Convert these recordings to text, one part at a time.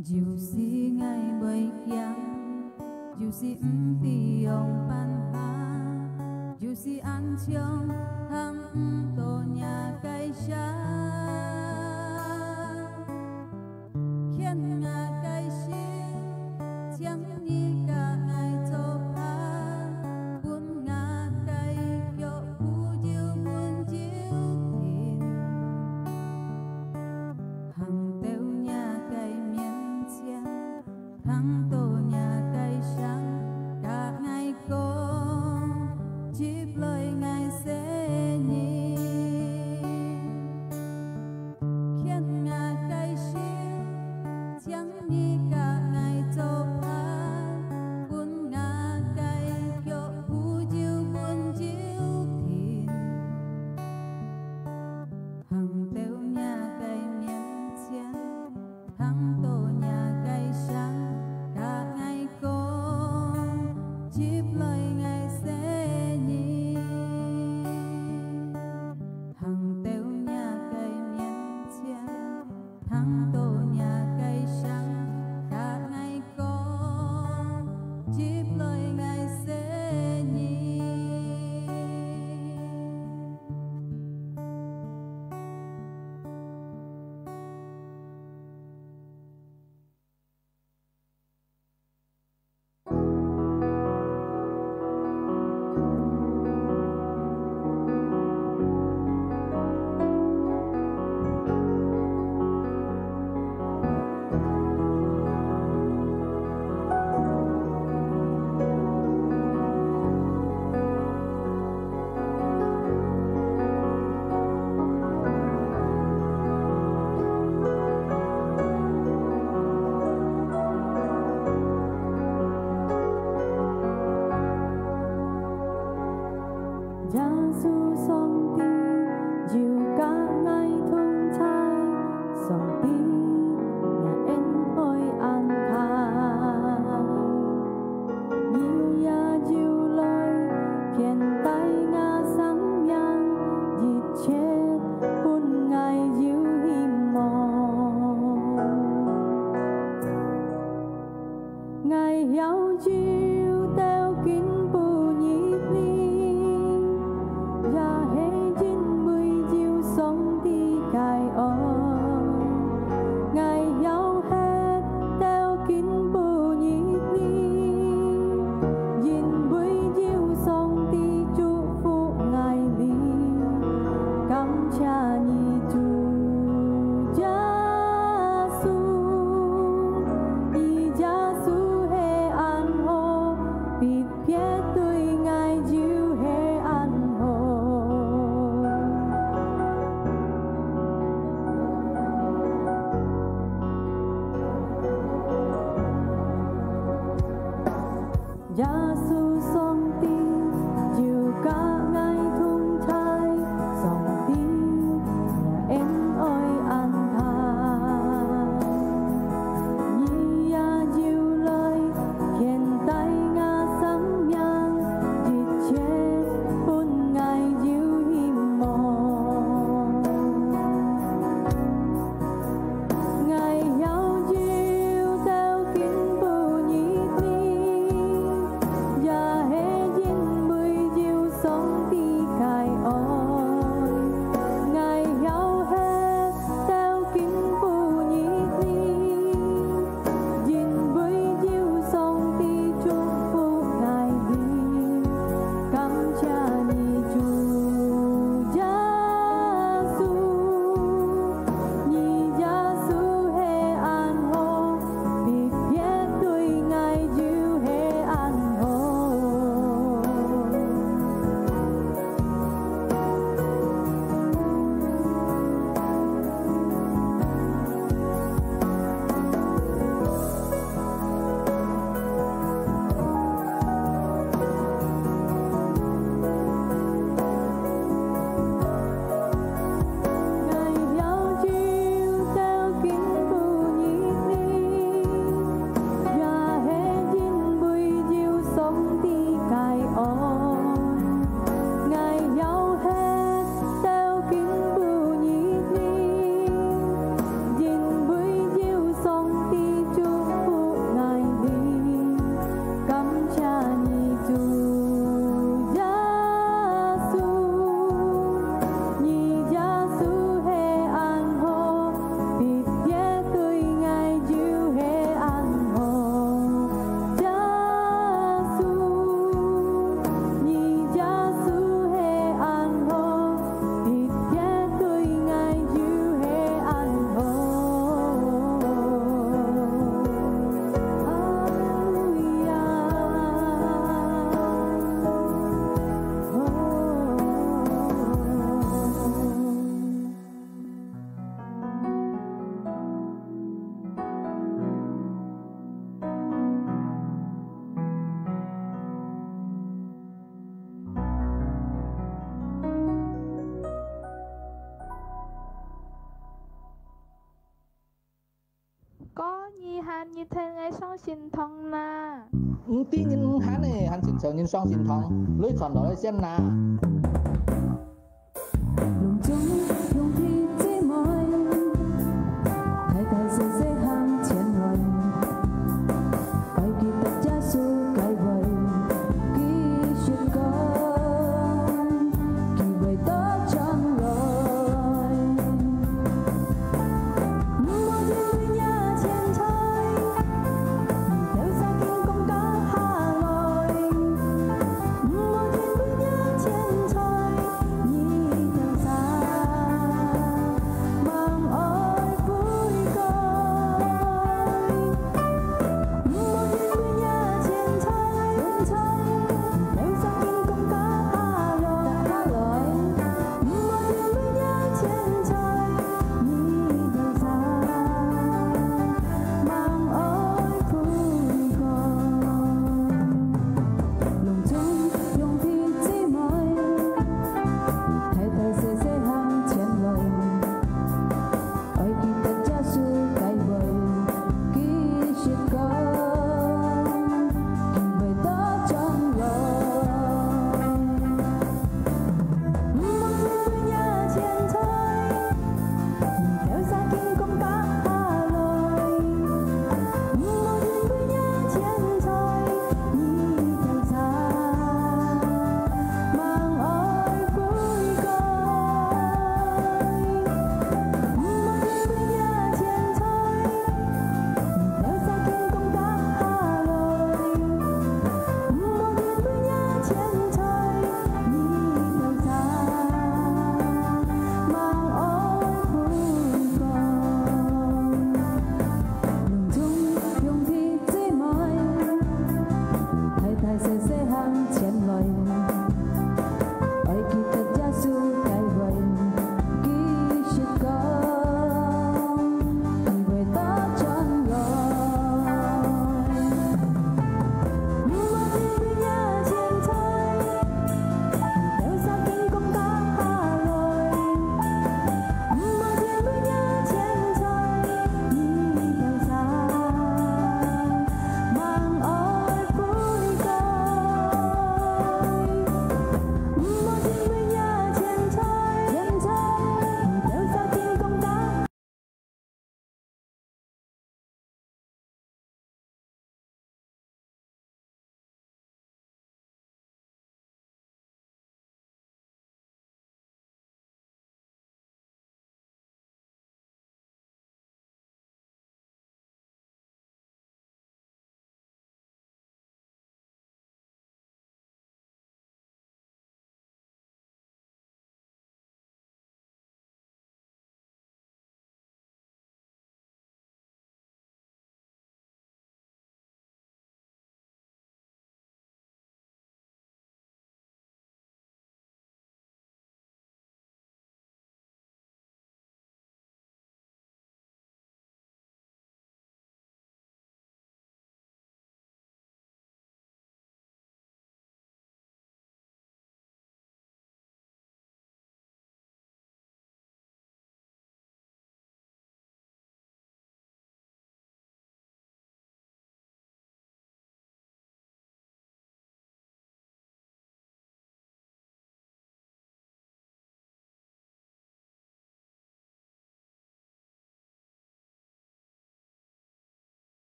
就是爱袂强，就是不知用办法，就是安详，通不多领解释，欠啊解释，将你甲爱做伴，阮啊解约，不就阮就停，行到领解勉强，通多领解伤，甲爱讲，接来爱生你。hàn như thế ngay song xin thong na tí nhìn hắn này hắn xin sợ nhìn song xin thong lưới còn đó xem na lòng chung用力寂寞太太是这行前来该记得加速该为继续讲kỳ vời đó trong lời mùa thiên nhà thiên thời theo xa kinh công cá hà lội mùa thiên nhà thiên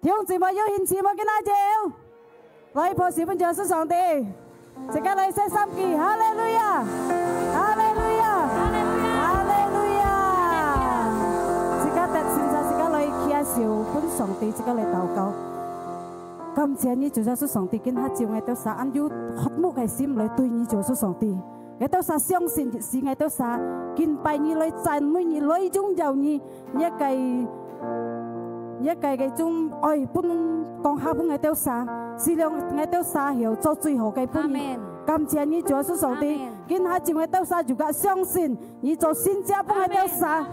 弟兄姊妹要獻賜冇見阿照，來破小本掌穌上帝，即刻嚟寫三記，哈利路亞，哈利路亞，哈利路亞，即刻特先生，即刻嚟祈求本上帝，即刻嚟禱告。感謝你做咗上帝，見下照我哋撒安要渴慕嘅心嚟對你做咗上帝，我哋撒相信是我哋撒見拜你嚟讚美你嚟中有你一計嘅種愛本講下本我哋撒，是讓我哋撒後做最好嘅本意。感謝你做咗上帝，見下照我哋撒如果相信你做先知本我哋撒，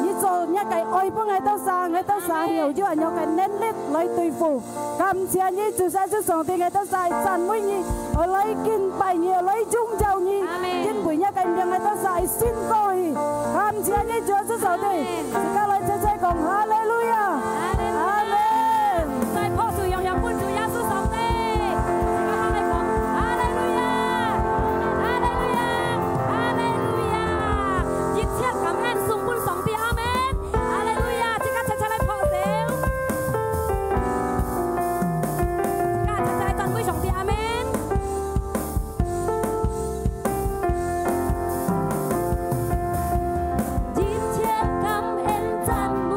你做一計愛本我哋撒，我哋撒後有人有嘅能力嚟對付。感謝你做晒咗上帝，我哋撒讚美你，我嚟見拜你，嚟中就你，因為一計讓我哋撒先過去。感謝你做咗上帝，而家嚟齊齊講哈利路亞，阿門。在破樹樣樣本主耶穌上帝，而家嚟講哈利路亞，哈利路亞，哈利路亞，熱切感恩頌本上帝，阿門，哈利路亞，即刻齊齊嚟破曉，即刻齊齊讚美上帝，阿門。熱切感恩讚美。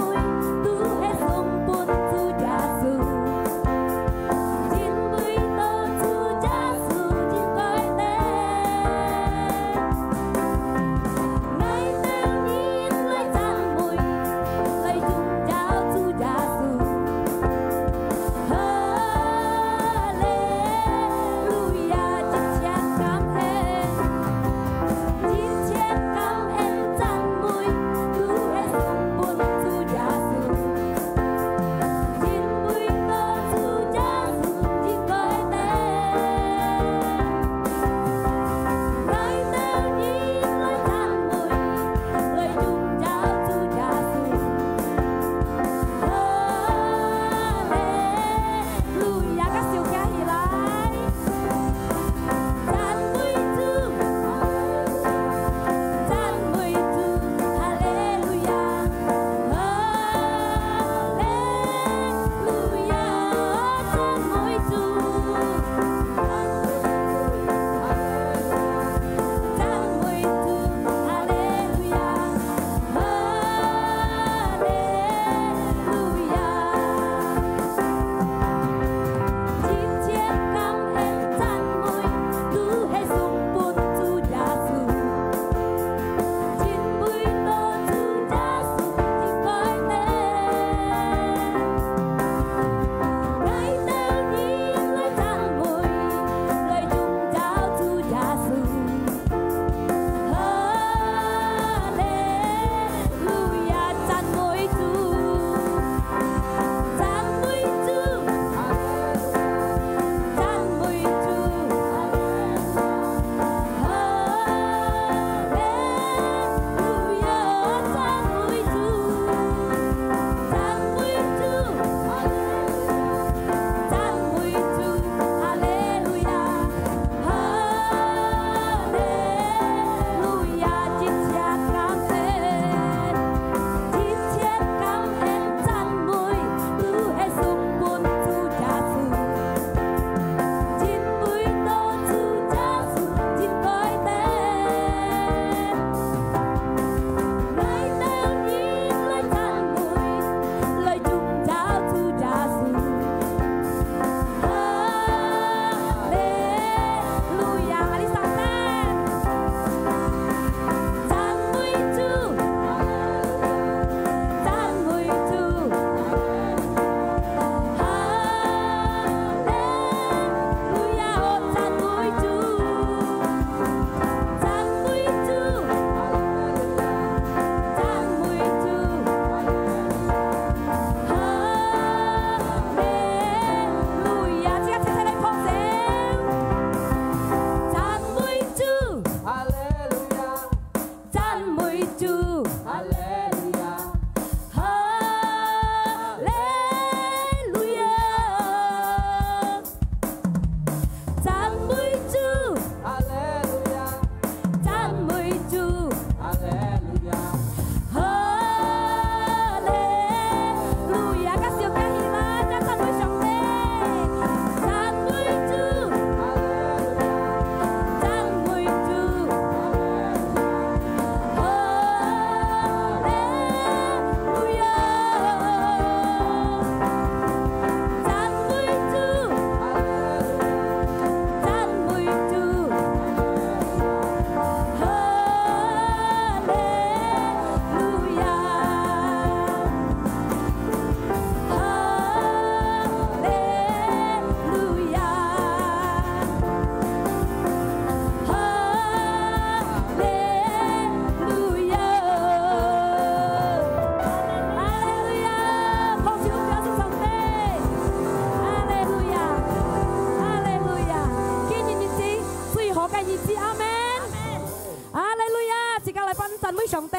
上帝，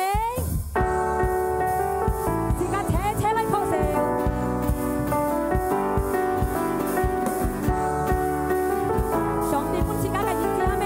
時間扯嚟放射，上帝本時間嘅意志阿們。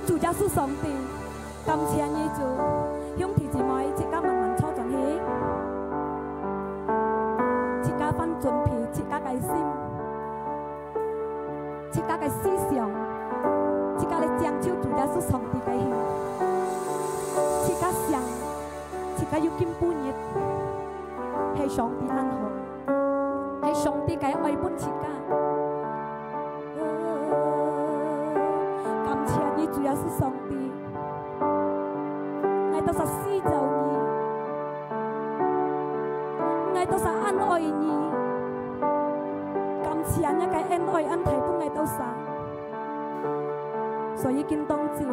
主耶穌上帝，感謝你主，兄弟姊妹，自家慢慢坐陣起，自家分準備，自家嘅心，自家嘅思想，自家嚟將就主耶穌上帝嘅心，自家想，自家要見半日，係上帝安好，係上帝嘅愛本自家。主耶穌上帝，我都是施救你，我都是安慰你，感謝你嘅恩愛恩待本我都是，所以見當照，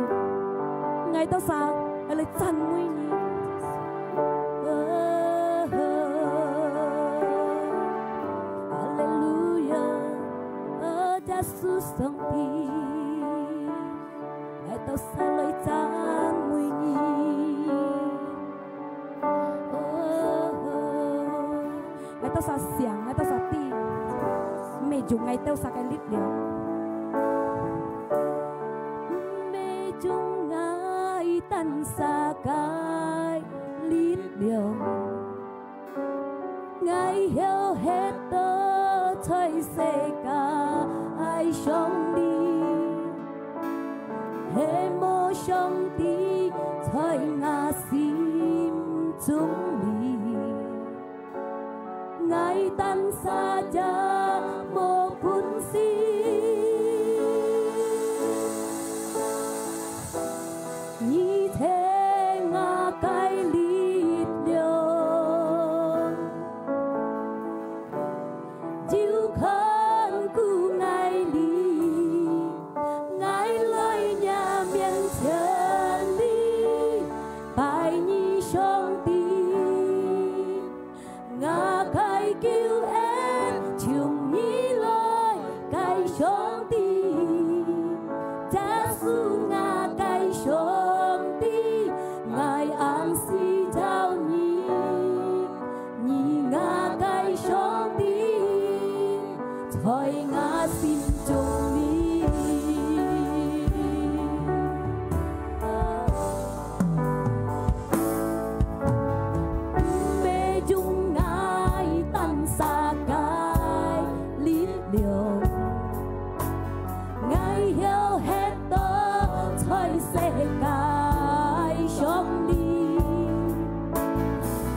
我都是嚟讚美你。哈利路亞，耶穌上帝。到山裏讚美你，我到山上，我到山地，沒有我到山嘅力量，沒有我單山嘅力量，我要喺度全世界愛上你。Emotion chúng mi ngài tan saja maupun si như thế ngã cái lít liều chịu khăn cu ngài đi ngài lời nhà miền chân đi bài nhi song đi ngã cái kêu em chung nhi lời cái song đi cha su ngã cái song đi ngài an si trao nhi nhi ngã cái song đi thôi ngã xin chung đi mê chung ngài tan xa cái lít liều ngài hiểu hết tớ thôi sẽ cái sông đi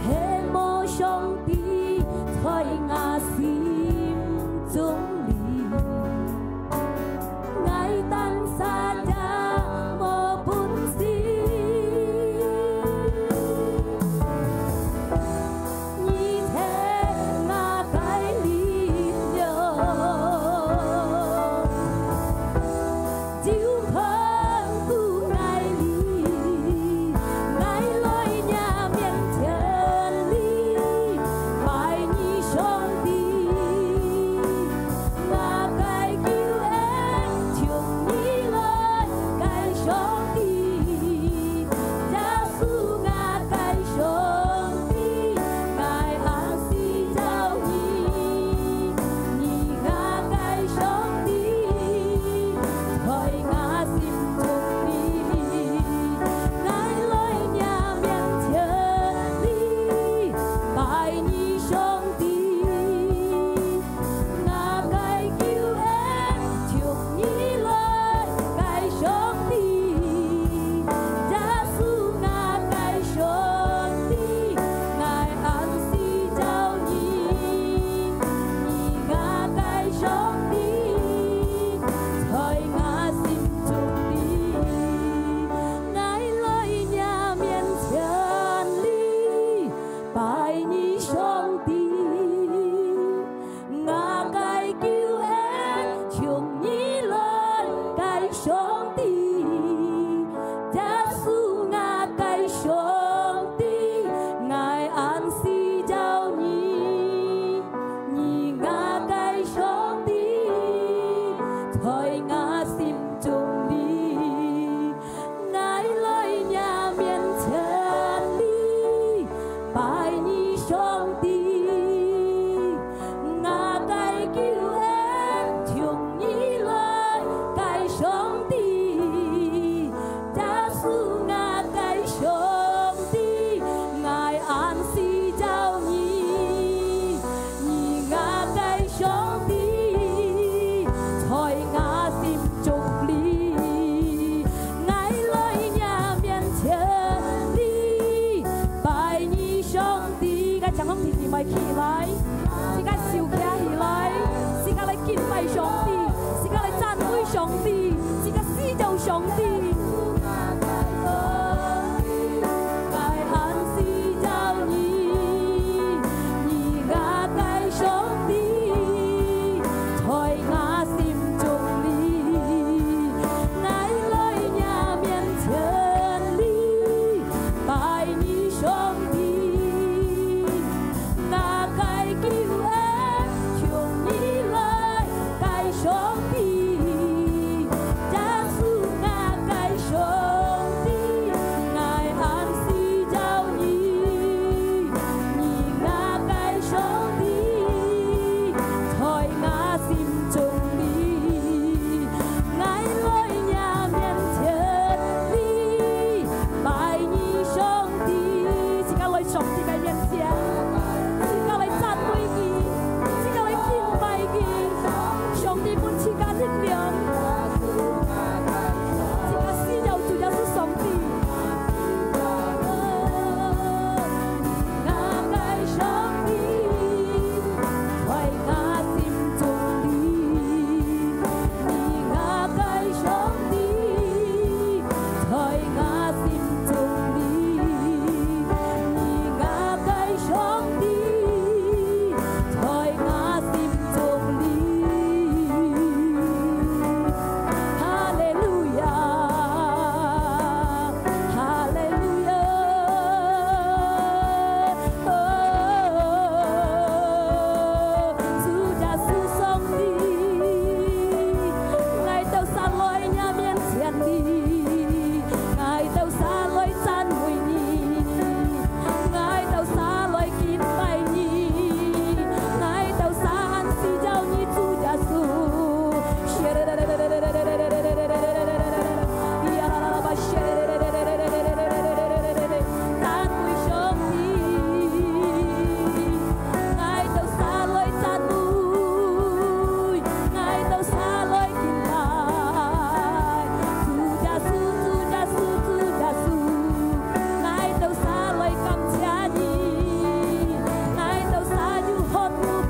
hết mô sông đi thôi ngã xin chung đi ngài tan xa cha mô bún si như thế ngã cái lít liều chịu khăn cu ngài đi ngài lời nhà miền chân đi bài nhi sông đi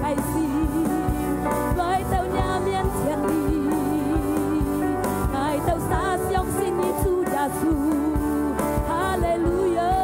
khai xin với tao nhà miền thiên lý ngài tao xa xiong xin Giêsu Giêsu Hallelujah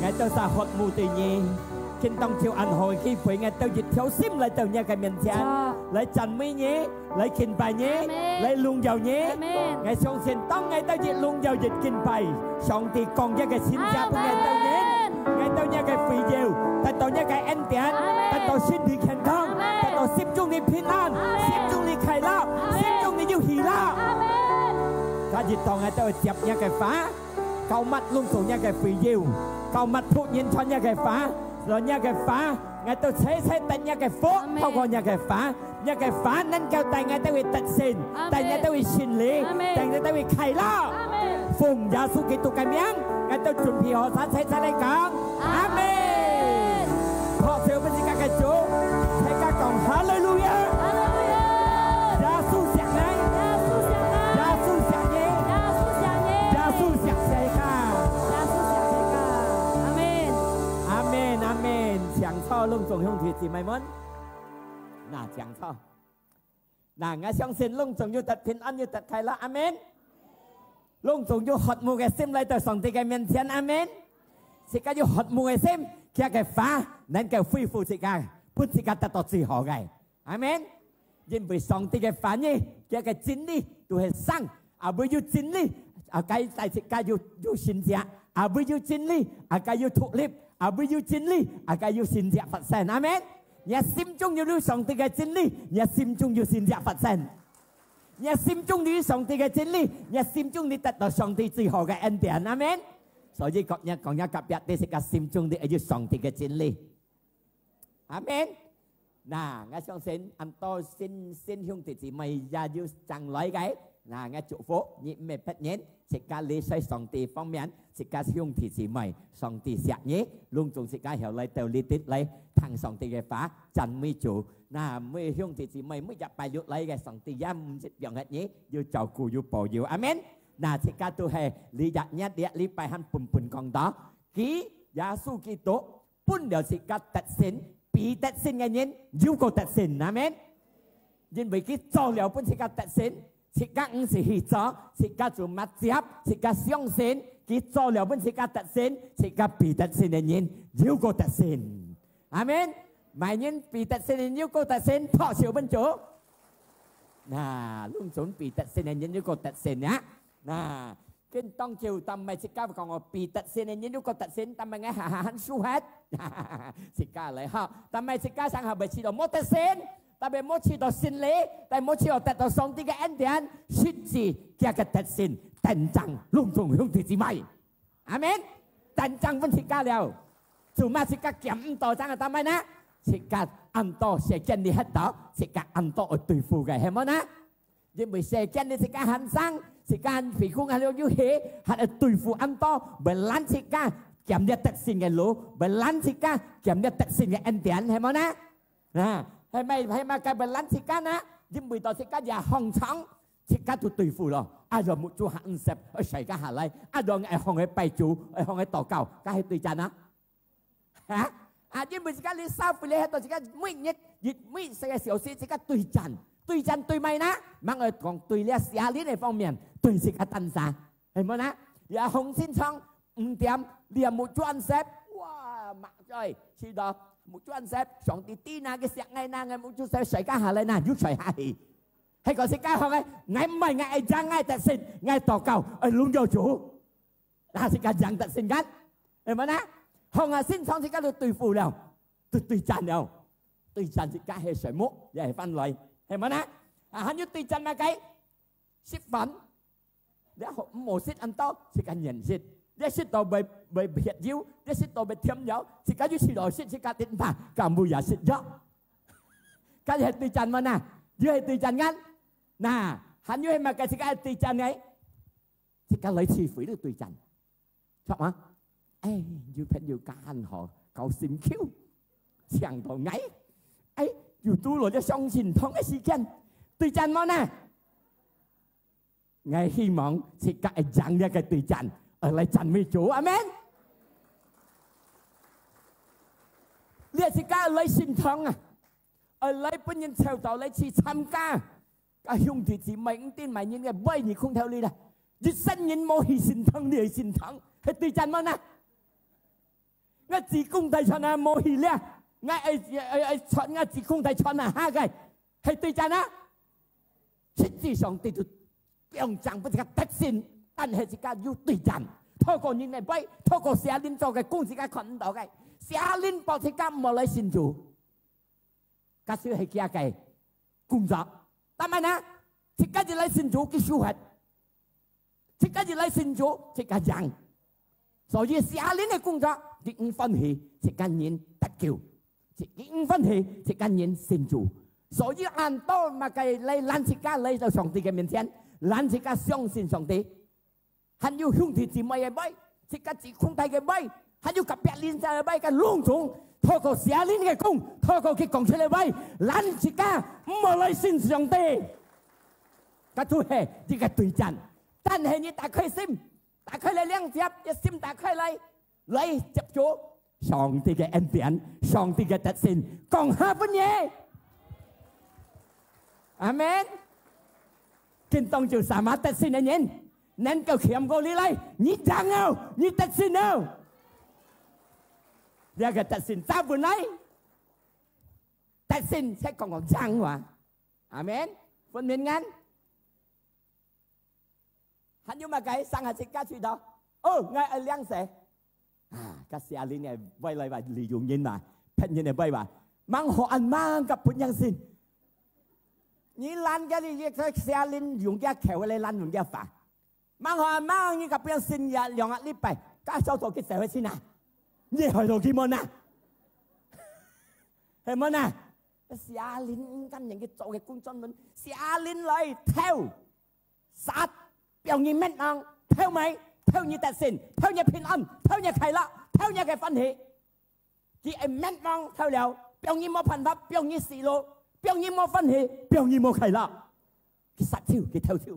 Ngài tao xa hoạt mù tự nhiên Kinh tông chiều ảnh hồi khi phủy Ngài tao dịch thiếu xím lại tao nhà cái miền chán lấy chăn mi nhé, lấy kinh bài nhé, lấy lung dầu nhé. Ngài xong xin tông ngài tao dịch lung dầu dịch kinh bài, xong thì còn ra cái xin gia của ngài tao nhé. Ngài tao nha cái phi dầu, tại tao nha cái anh tiện, tại tao xin đi khen thông, tại tao xếp chung đi phiên an, xếp chung đi khai lao, xếp chung đi yêu hỷ lao. Cả dịch tao ngài tao chập nha cái phá, cầu mắt lung xuống nha cái phi dầu, cầu mắt thuộc nhiên cho nha cái phá, rồi nha cái phá. Ngài tôi thấy tại nhà cái phố không có nhà cái phá nên kêu tại ngài tôi bị tật xin, tại ngài tôi bị xin lý, tại ngài tôi bị khai lo. Phùng gia su Kitô cái miếng, ngài tôi chuẩn bị họ sáng sẽ lại con. Amen. Họ sẽ bên các cái chỗ, thấy các con Hallelujah. Gia su sạc này, gia su sạc nhé, gia su sạc sẽ cả. Amen. Amen, amen. Chẳng cho lung trùng hông thì gì mày muốn. Nà chẳng cho. Nà ngài xong xin lung trùng như tật phiên ăn như tật khai lá. Amen. Lung trùng như hột mù cái sim lại tới sòng tì cái miền thiên. Amen. Sĩ ca như hột mù cái sim. Kia cái phá. Nên cái phi phụ sĩ ca. Phút sĩ ca tật tọt sĩ họ gai. Amen. Nhưng vì sòng tì cái phá nhé. Kia cái chính đi. Tụi hệ sang. À bởi dù chính đi. À cái tại sĩ ca dù xin dạ. À bởi dù chính đi. À cái dù thuộc liếp. À bởi dù chính lý, à cái dù xin dạ Phật sen. Amen. Nhà sim chung như lưu sống từ cái chính lý, nhà sim chung như xin dạ Phật sen. Nhà sim chung như sống từ cái chính lý, nhà sim chung như tật đó sống từ chỉ họ cái ân tiền. Amen.所以講一夾一啲是個心中啲要上帝嘅真理。Amen。嗱，我相信很多新兄弟姊妹也要爭來嘅。嗱，我祝福你唔係不然，是個理在上帝方面，是個兄弟姊妹上帝錫你，隆重是個後來到你啲嚟聽上帝嘅話，真沒做。嗱，每兄弟姊妹每日拜六嚟嘅上帝也唔識讓你要照顧要保佑。Amen。嗱，即刻都係你日一日禮拜行半講道，佢耶穌基督本來是個特性，比特性嘅人要個特性，阿們。因為佢做了本是個特性，是個唔是去做，是個做乜接，是個相信，佢做了本是個特性，是個比特性嘅人要個特性，阿們。每人比特性嘅人要個特性，破少本做。嗱，luôn chuẩn bị特性嘅人要個特性啊。Nah, kinh tông chiều tầm mày xích ca còn ở bị tật xin nên những có tật xin tầm mày nghe hắn su hết xích ca lại ha tầm mày xích ca sang hà bởi chỉ đồ một tật xin tầm mày một chỉ đồ xin lễ tầm một chỉ đồ tật đồ sống thì cái anh tiền xích gì kia cái tật xin tận chẳng lung tung hương thì gì mày amen tận chẳng vẫn xích ca liao dù mà xích ca kiếm tổ chẳng là tầm mày ná xích ca ăn to sẽ chân đi hết đó xích ca ăn to ở tùy phù cái hết á nhưng bởi sẽ chân đi xích ca hắn sang sĩ ca phỉ khung hành như thế hạt tùy phụ ăn to bởi lán sĩ ca kiểm tra tật sinh cái lỗ bởi lán sĩ ca kiểm tra tật sinh cái anh tiền hay món á hay mày cái bởi lán sĩ ca ná nhưng bởi đó sĩ ca già hồng trắng sĩ ca tùy phụ rồi rồi một chú hạng xếp ở xảy ca hà lại rồi ngày hồng ấy bày chú ở hồng ấy tỏ cầu cái hay tùy chán á nhưng bởi sĩ ca lý sao phải lấy hết đó sĩ ca mũi nhất mũi sẽ xỉu sĩ ca tùy chán tùy chân tùy mày ná mang ở còn tùy lẽ xả lý này phong miền tùy sĩ ca tân xa thấy mơ ná dạ hồng xin xong tiệm liền một chú ăn xếp wow mạng trời chỉ đó một chú ăn xếp xong tí tí na cái sẹt ngay na ngay một chú xếp xảy ca hà lại na giúp xảy hay hay có sĩ ca không ấy ngay mày ngay trang ngay tật xin ngay tỏ cầu ở luôn vô chủ là sĩ ca chẳng tật xin gắt thấy mơ ná hồng xin xong sĩ ca được tùy phù nào tùy chân nào tùy chân sĩ ca hay sợi mốt vậy phân loại thấy mơ ná hắn như tùy chân mà cái ship phấn để một ship ăn to thì cả nhận ship để ship tàu bởi biệt diêu để ship tàu bởi thiêm nhau thì cả như đồ ship thì cả tiền phạt cả mùi giả ship đó cái hệ tùy chân mà nè như hệ tùy chân ngắn nè hắn như hệ mà cái thì cả tùy chân ấy thì cả lấy chi phí được tùy chân chọc hả ê như phải nhiều cả anh họ cậu xin khiếu chẳng thổ ngáy ấy dù tu rồi cho xong xin thông cái gì chân tùy chân mà nè ngày hy vọng sẽ cải chẳng ra cái tùy chân ở lại chân với Chúa amen liệt sẽ cả lấy xin thông ở lại bên nhân theo tàu lấy chỉ tham ca cả hung thì chỉ mấy tin mày những cái bay gì không theo đi đây chỉ sân nhân mô hi xin thông đi xin thông hay tùy chân mà nè ngay chỉ cùng tay cho nó mô hi lẽ ngay chọn ngay chỉ cùng tay cho nó ha cái 係對陣啊！實際上對住標準不是個特性，但係自家要對陣。透過人嘅背，透過聖靈做嘅工，自家看唔到嘅。聖靈幫自家冇來信主，假少係佢嘅工作。但係呢，自家就來信主嘅生活，自家就來信主自家人。所以聖靈嘅工作，你唔分係自家人得救，你唔分係自家人信主。所以按多嘛嘅嚟讓自家嚟到上帝嘅面前，讓自家相信上帝。還有兄弟姊妹嘅背，自家自空體嘅背，還有隔壁鄰舍嘅背嘅隆重，透過聖靈嘅工，透過佢講出嚟背，讓自家唔好來信上帝。嗰都係一個對戰，但係你打開心，打開嚟兩隻，一心打開嚟接觸上帝嘅恩典，上帝嘅特性，講下本嘢。阿門。見當就什麼特性嘅人？能夠強過你嚟，你爭拗，你特性拗，呢個特性揸本嚟，特性sẽ còn còn爭話，阿門，分明啱。hắn nhưng mà cái sang hà dịch ca suy đó, ngay ở liang sẽ, các xe linh này vay lại và利用nhân mà, phật nhân này vay và mang họ ăn mang gặp bốn nhân sinh, như lan cái gì cái xe linh dùng cái khéo lại lan dùng cái phá. Mang họ mang như gặp nhân sinh ya lòng ăn lip bài, các cháu tổ cái社會先啊，你去到幾蚊啊？係乜啊？下年跟人嘅做嘅工作們，下年嚟偷殺，表現乜樣？偷咪？偷你特性，偷你平安，偷你快樂，偷你嘅歡喜。佢係乜樣偷了？表現冇辦法，表現失落，表現冇歡喜，表現冇快樂。佢殺跳，佢偷跳。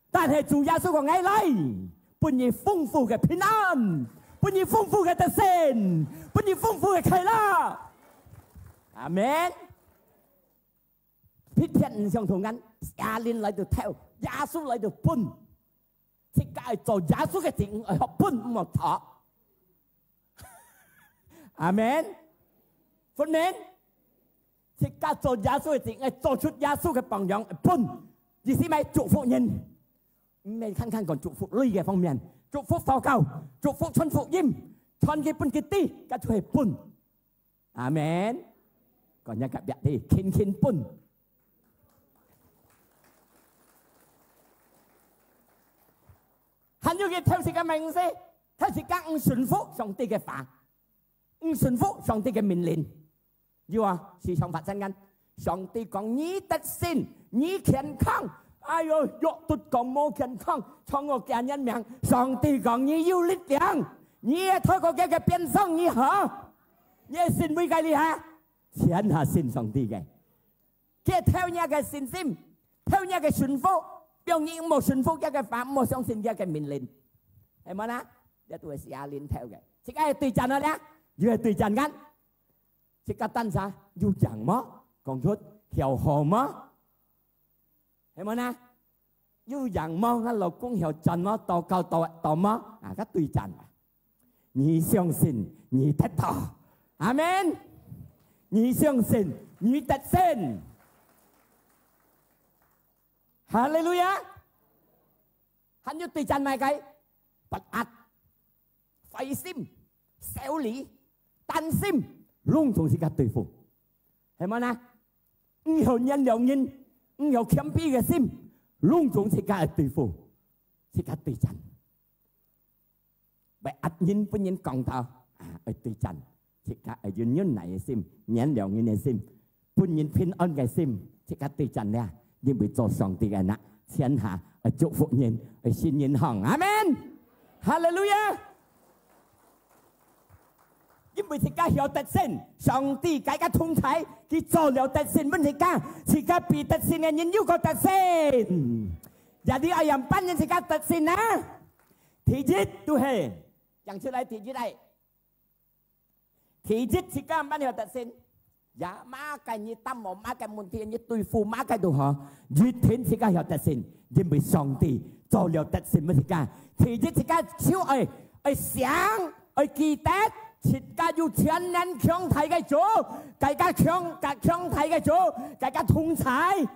但係主耶穌講愛嚟，本以豐富嘅平安，本以豐富嘅特性，本以豐富嘅快樂。阿門。ผิดเพี้ยน相同กัน亞連嚟到偷，耶穌嚟到搬，即係做耶穌嘅事，係學搬唔學錯。阿門。分明，即係做耶穌嘅事，係做出耶穌嘅榜樣，搬，意思咪祝福人。ไม่ขั้นก่อนจุกฟุกลุยแก方面จุกฟุกเฝ้าเก่าจุกฟุกชนฟุกยิ้มชนกีปุ่นกิตตี้ก็ช่วยปุ่นอาเมนก่อนยังกับแบบนี้ขินปุ่นหันอยู่กี่เท่าสิกันมั้งสิเท่าสิกัน順服上帝嘅法順服上帝嘅命令要啊時常發生緊上帝講你得勝你健康哎呦，肉都講冇健康，創我嘅人命。上帝講你有力量，你也透過佢嘅變相你好，你係信每個你嚇，先係信上帝嘅。佢偷你嘅信心，偷你嘅順服，表你冇順服一個法，冇相信一個命令，係咪啊？一都係亞連偷嘅，即係對戰啦咧，要係對戰緊，即係單啥要講麼？講出條河麼？係咪啊？要人麼？我老公要賺麼？到夠到麼？個對戰啊！你相信你得到，阿門！你相信你得勝，哈利路亞！還要對戰咪計？不壓、費心、小理、擔心，攏總是個對付，係咪啊？唔要人兩人。唔有謙卑嘅心，攏總是家對付，是家對戰。為壓人本人講到去對戰，是家係要忍耐嘅心，忍良人嘅心，本人平安嘅心，是家對戰咧。你會做上帝嘅人，天下去祝福人，去信人行，阿門，哈利路亞。因為自家有特性，上帝解個通才，佢做了特性問題家，自家被特性嘅人有個特性，jadi ayam pan yang自家特性啊，體質都係，講出來體質係，體質自家乜有特性，呀馬cái你tâm một馬cái問題你對付馬cái đồ họ，越天自家有特性，因為上帝做了特性問題家，體質自家超愛想愛記得。切家要全人強體嘅主，大家強體嘅主，大家同齊。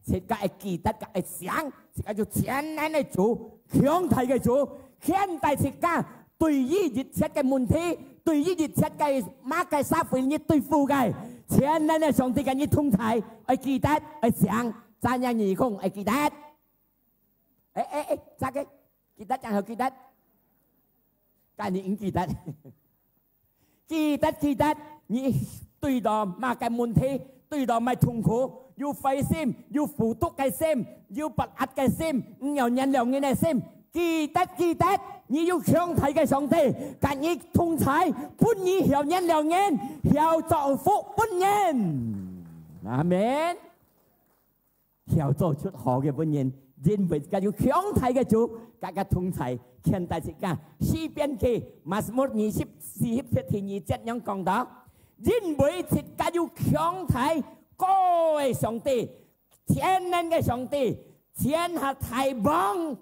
切家係記得嘅想，切家要全人嘅主，強體嘅主，現代切家對於熱切嘅問題，對於熱切嘅馬嘅沙會熱對付嘅，全人嘅上帝嘅熱同齊，係記得係想，讚揚義工係記得。咋嘅？記得然後記得。但你應記得，記得，你對待乜嘅問題，對待乜痛苦，要費心，要付出嘅心，要不壓嘅心，唔要人量嘅心，記得，你要強體嘅上帝，但你同齊，本意要人量人，要造福本人，阿們，要做出好嘅本人。因為佢要強體嘅主，大家同齊，現代時間詩篇記馬斯末24節2節樣講到，因為佢要強體個嘅上帝，天然嘅上帝，天下太棒，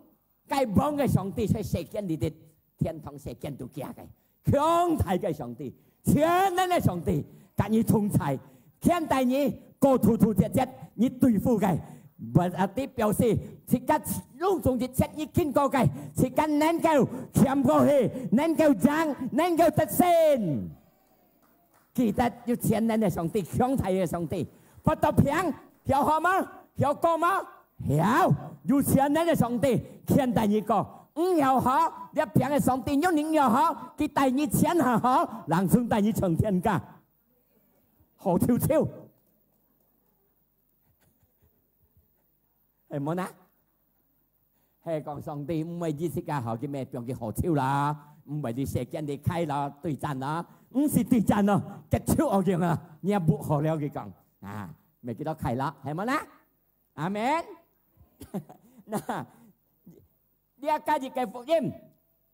該棒嘅上帝喺世間裏邊，天堂世間都假嘅，強體嘅上帝，天然嘅上帝，跟你同齊，現代你個突節，你對付嘅。不阿啲表示，自家隆重熱切已經過嘅，自家能夠強過去，能夠爭，能夠得勝。記得要全能嘅上帝，強大嘅上帝，不得平，有好嗎？有過嗎？有，要全能嘅上帝，現代一個，有好，一平嘅上帝，有你有好，佢帶你錢下好，人生帶你上天家，好超超。係冇啦，係講上帝唔係意思㗎，學嘅咩變嘅好超啦，唔係你射箭你開啦對戰啦，唔是對戰咯，極超我講啊，你也不學了佢講啊，咪幾多開啦，係冇啦，阿們。嗱，呢一家節嘅福音，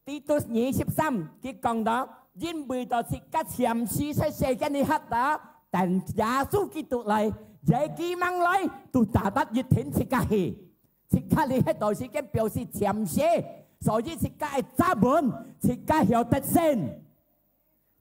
提多23佢講到，因為到時間潛視喺射箭你黑打，但耶穌基督嚟。在基芒來都達得熱天切家去，切家你喺度時間表示潛寫，所以切家係揸本，切家有特性。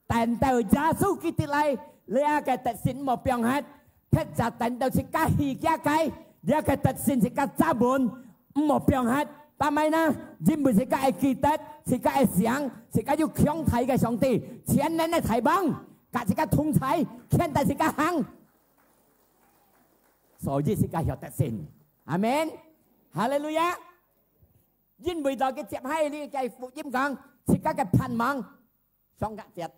但到耶穌基督嚟，你一個特性冇變hết，撇就等到切家去家計，你一個特性切家揸本冇變hết，但係呢，因為切家係記得，切家係想，切家要強體嘅上帝，全能嘅提幫，加切家同齊，現代切家行。所以是個有特性，阿們，哈利路亞。因為到嘅接喺呢個福音講，是個嘅盼望，上個節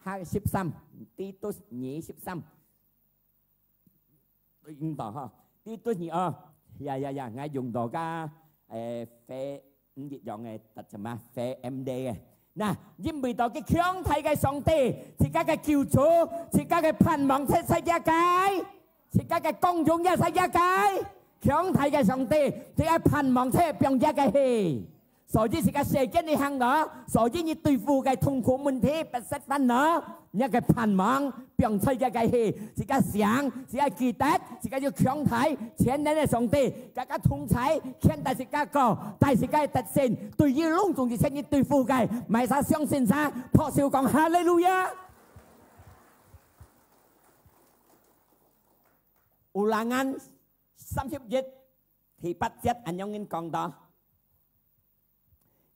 23，提多23，用到哈，提多22，呀，我用到個非唔一樣嘅特什麼非 MD 嘅。嗱，因為到嘅強體嘅上帝，自家嘅救主，自家嘅盼望出世界，自家嘅公眾一世界，強體嘅上帝，自家盼望出變一嘅戲，所以自家世界你行咗，所以你對付嘅痛苦問題不失分咗，一個盼望變出一嘅戲，自家想，自家記得，自家要強體，全能嘅上帝，大家同齊，現代自家個，大自家特性，對於隆重而且你對付嘅，咪晒相信晒，破少講哈利路亞。烏蘭安31第8節按樣應講到，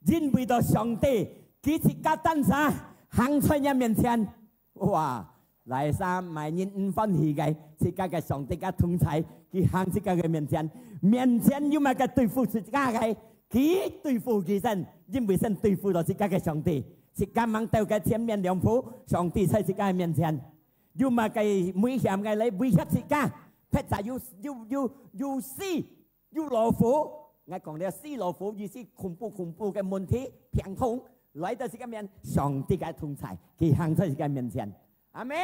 因為到上帝，佢自家等啥，行在人面前。哇！來生買人唔歡喜嘅，自家嘅上帝嘅同齊，佢行自家嘅面前要咪嘅對付自家嘅，佢對付佢身，因為身對付到自家嘅上帝，自家掹到嘅前面兩步，上帝喺自家嘅面前，要咪嘅危險嘅嚟威脅自家，撇就要死要老虎，我講你死老虎意思恐怖嘅問題平痛。來到自己面，上帝嘅同在，佢行在自己面前，阿們，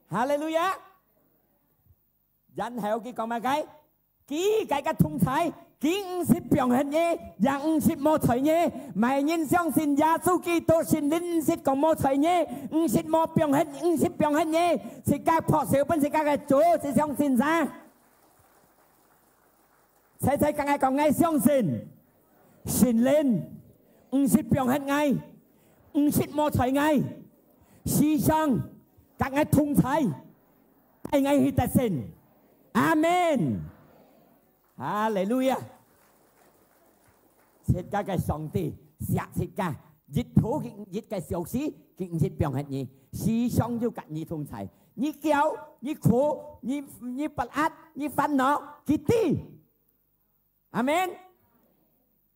哈利路亞。然後佢講乜嘅？佢嘅同在，佢唔是表現嘢，也唔是冇才嘢，每人相信耶穌基督是靈，唔是講冇才嘢，唔是冇表現，唔是表現嘢，自家破少本自家嘅主是相信啥？細細更係講愛相信，是靈。唔是表現愛，唔識冇才藝，時常各愛通才，大愛去達成。阿門。哈利路亞！切家嘅上帝，錫切家，熱土嘅熱嘅小事，佢唔識表現你，時常要各你通才。你叫，你苦，你不安，你煩惱，佢啲。阿門。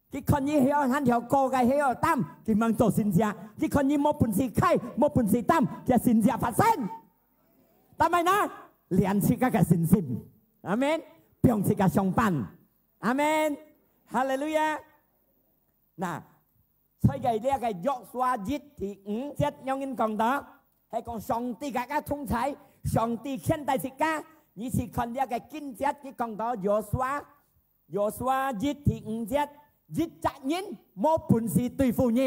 佢看你曉喊條歌嘅曉擔，佢忙做善事；佢看你冇本事開，冇本事擔，嘅善事發生。但係呢，練自家嘅信心。阿門。用自家上班。阿門。哈利路亞。嗱，所以呢個約書亞記第5節有人講到，係講上帝嘅家通才，上帝獻大自家。你是看呢個經節，佢講到約書亞記第5節。日責任冇本事對付你，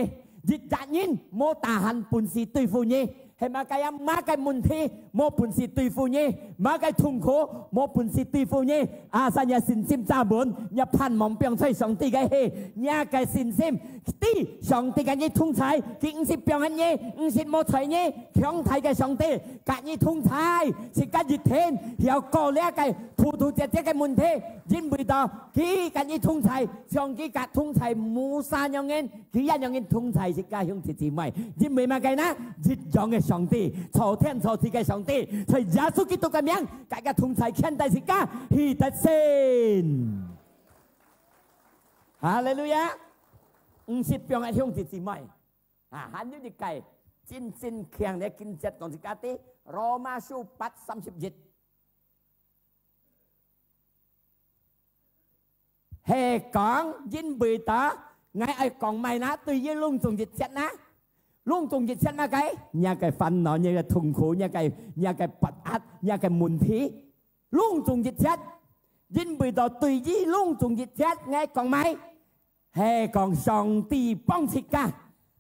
日責任冇大漢本事對付你，係咪嘅馬嘅問題冇本事對付你，馬嘅痛苦冇本事對付你，阿神嘅信心炸滿，一盼望變出上帝嘅氣，一嘅信心，啲上帝嘅你通才，佢唔是變緊你，唔是冇才你，強大嘅上帝，隔你通才，是隔熱天，有過呢個突突隻隻嘅問題，因為到佢隔你通才，上帝隔通才冇三樣嘢，佢一樣嘢通才是家鄉姊妹，因為乜嘅呢？熱養嘅上帝，朝天朝地嘅上帝，在耶穌基督嘅名，大家通才獻大自家，去得勝。哈利路亞！唔是表嘅兄弟姊妹，還有一個真正強嘅經節講自家啲羅馬書8:31，係講因為打我係講咪啦，對於隆重日節啦，隆重日節乜嘅？一個煩惱，一個痛苦，一個不安，一個問題，隆重日節，因為到對於隆重日節我講咪？係講上帝幫切家，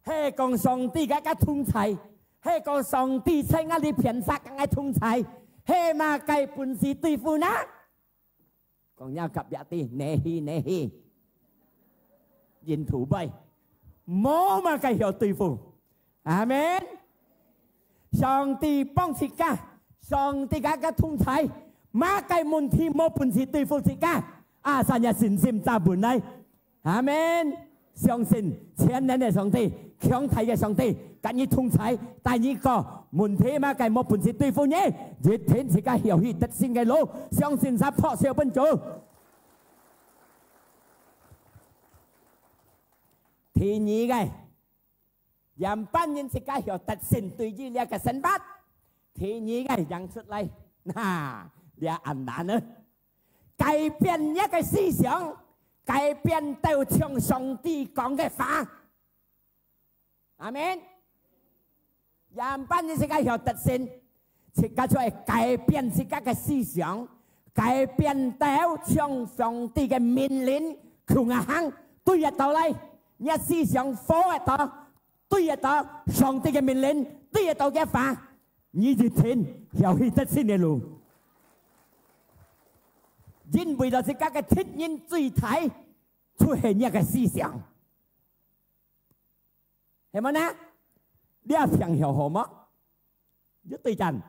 係講上帝嘅通才，係講上帝使我哋騙殺嘅通才，係嘛計本事對付呢？講一及一啲，你去，認土背，冇嘛計要對付，阿門。上帝幫切家，上帝嘅通才，嘛計問題冇本事對付切家，阿神嘅信心炸滿嚟。阿門！相信全能嘅上帝，強大嘅上帝，跟你通才。第二個問題嘛，計冇本事對付你，熱天自家遊戲得勝嘅路，相信他破小本做。第二嘅人班人自家有得勝對於呢個神法。第二嘅人出嚟，嗱，你很難啊，改變一個思想。改變到像上帝講嘅話，阿門。人班嘅世界有特性，自家就係改變自家嘅思想，改變到像上帝嘅命令去行，對得到嚟，一思想符合到，對得到上帝嘅命令，對得到嘅話，你就聽有去得先嘅路。因為到自家嘅天然最大出現一個思想，係咪呢？你係想曉好嗎？一對陣，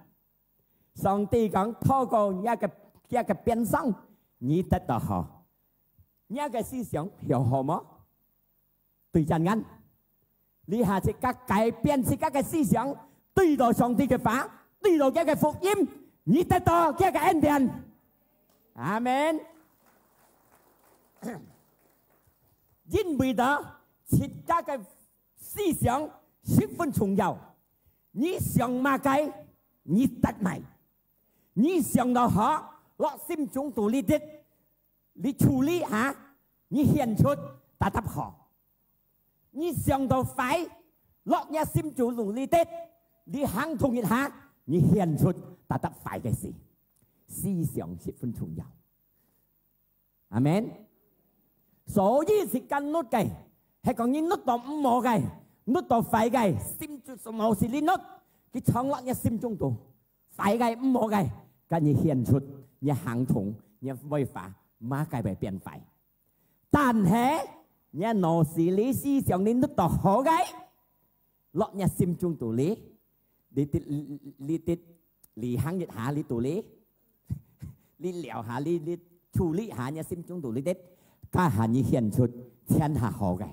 上帝講透過一個變相，你得到好，一個思想曉好嗎？對陣間，你下自家改變自家嘅思想，對到上帝嘅話，對到一個福音，你得到一個恩典。阿門。因為到自家嘅思想十分重要，你想乜計，你得埋；你想到好，落心中獨立的，你處理下，你獻出達得好；你想到快，落一心中獨立的，你行動一下，你獻出達得快嘅事。思想十分重要，阿門。所以是跟律嘅，係講你律到唔好嘅，律到快嘅，心中什麼事你律，佢藏落你心中度，快嘅唔好嘅，跟你獻出，你行動，你違法，馬計會變快。但係你若是你思想你律到好嘅， lọ nhà sim chung tủ lý lý tít lý hăng nhiệt hạ lý tủ lý lý lẹo hạ lý chủ lý hạ nhà sim chung tủ lý tết cả hạ như hiện chút thiên hạ họ gầy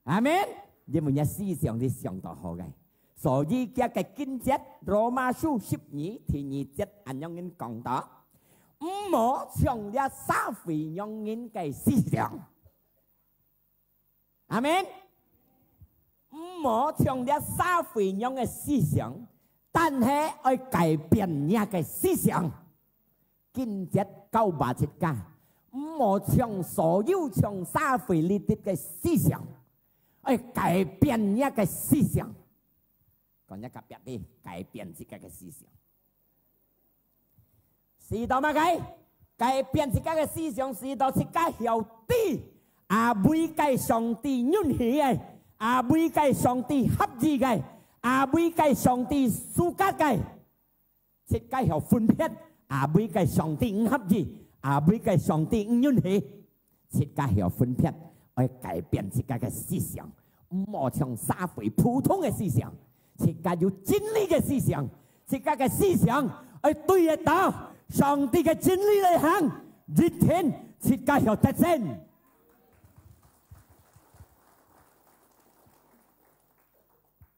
amen nhưng mà nhà si sòng thì sòng tỏ họ gầy所以cái kinh chất Roma书12thì nhị chất anh nhong in cộng đó mỏ sòng ra xã hội nhong in cái si sòng amen mỏ sòng ra xã hội nhong cái si sòng 但係要改變呢個思想，今日900節家，唔好從所有從社會裏邊嘅思想，要改變呢個思想。講一個別啲，改變自己嘅思想。是到乜嘢？改變自己嘅思想，是到自己曉得，啊，每個上帝允許嘅，啊，每個上帝合意嘅。啊，每個上帝屬格嘅，設計有分別；啊，每個上帝唔合意；啊，每個上帝唔允許，設計有分別，要改變自己嘅思想，唔好從社會普通嘅思想，設計有真理嘅思想，設計嘅思想要對得到上帝嘅真理嚟行，一天設計有得勝。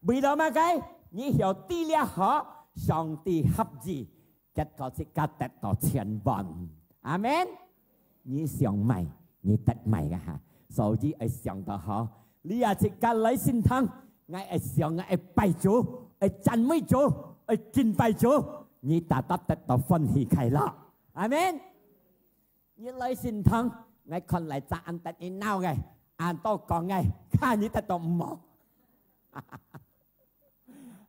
為咗乜嘅？你曉得了好，上帝合意，結果即刻得到千萬。阿們，你想買，你得買嘅嚇，所以要想得好。你也即刻來信堂，我係想我係拜主，係讚美主，係敬拜主，你達得到歡喜快樂。阿們，你來信堂，我看嚟就按得你鬧嘅，按到講嘅，看你得到唔好。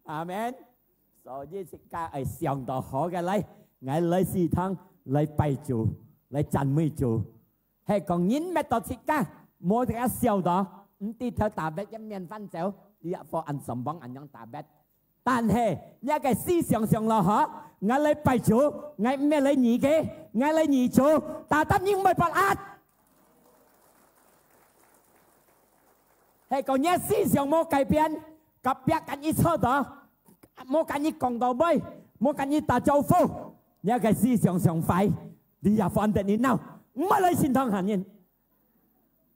阿們，所以即家係上到好嘅嚟，我來侍堂來拜主，來讚美主。係講人咩到即家冇得笑到，唔跌頭大筆一面翻走，你入貨按上榜按樣大筆。但係一個思想上落好，我來拜主，我咩嚟義嘅，我嚟義主，但得應咪不壓。係講一思想冇改變。กับเปียกันอีชอบโมกันอีกองดอกใบโมกันอีตาเจ้าฟูเนี่ยก็思想上快你也反得你鬧唔係嚟信堂行人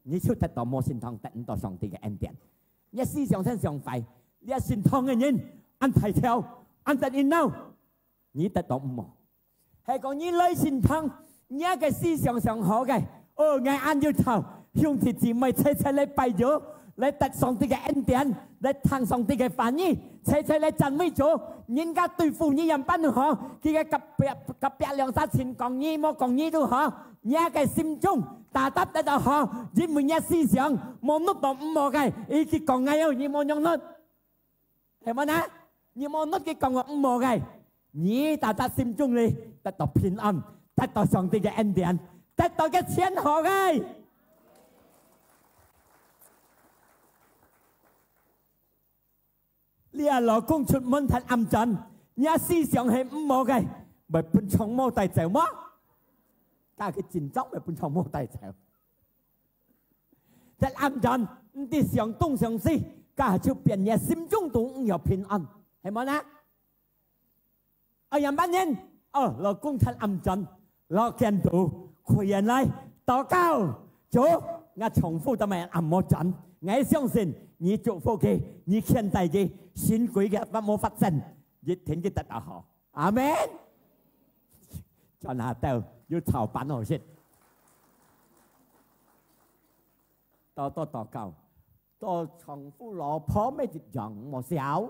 你出得到冇信堂得唔到上帝嘅恩典你思想上快你信堂嘅人按提條按得你鬧你得到唔好係講你嚟信堂你個思想上好嘅我按要頭兄弟姊妹齊齊嚟拜咗嚟得上帝嘅恩典，嚟聽上帝嘅反應，齊齊嚟讚美主。人家對付你人品好，佢嘅及別兩三錢講你冇講你都好，你嘅心中達得就好，你們嘅思想冇碌到唔好嘅，佢講嘅有你冇用碌，係咪啊？你冇碌佢講嘅唔好嘅，你達得心中你得到平安，得到上帝嘅恩典，得到嘅錢好嘅。你阿老公出門睇暗陣，你思想係唔好嘅，咪搬床冇帶走麼？但係佢緊張咪搬床冇帶走。睇暗陣，你想東想西，家就變嘢心中都唔有平安，係咪啊？哎呀，乜人？哦，老公睇暗陣，老見到佢人嚟禱告，主，我重複得咪暗冇陣，我相信。你祝福佢，你現在嘅新規嘅乜冇發生，一天嘅得到好，阿們。在下頭要籌辦好先，多多禱告，多重複老婆咩一樣冇少，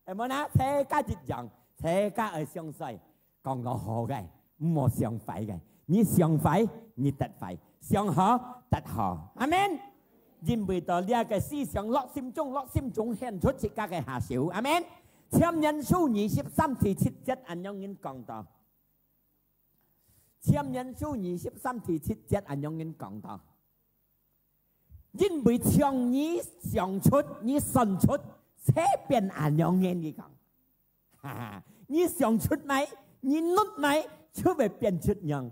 係咪啊？大家一樣，大家係相信，講個好嘅，唔好相反嘅，你相反，你得快。想好得好，阿們。因為到呢個思想落心中獻出自家嘅下手，阿們。簽人書23第7節按樣人講到，簽人書23第7節按樣人講到，因為從你想出你信出，這邊按樣人嚟講，哈哈，你想出咪，你錄咪，就會變出樣。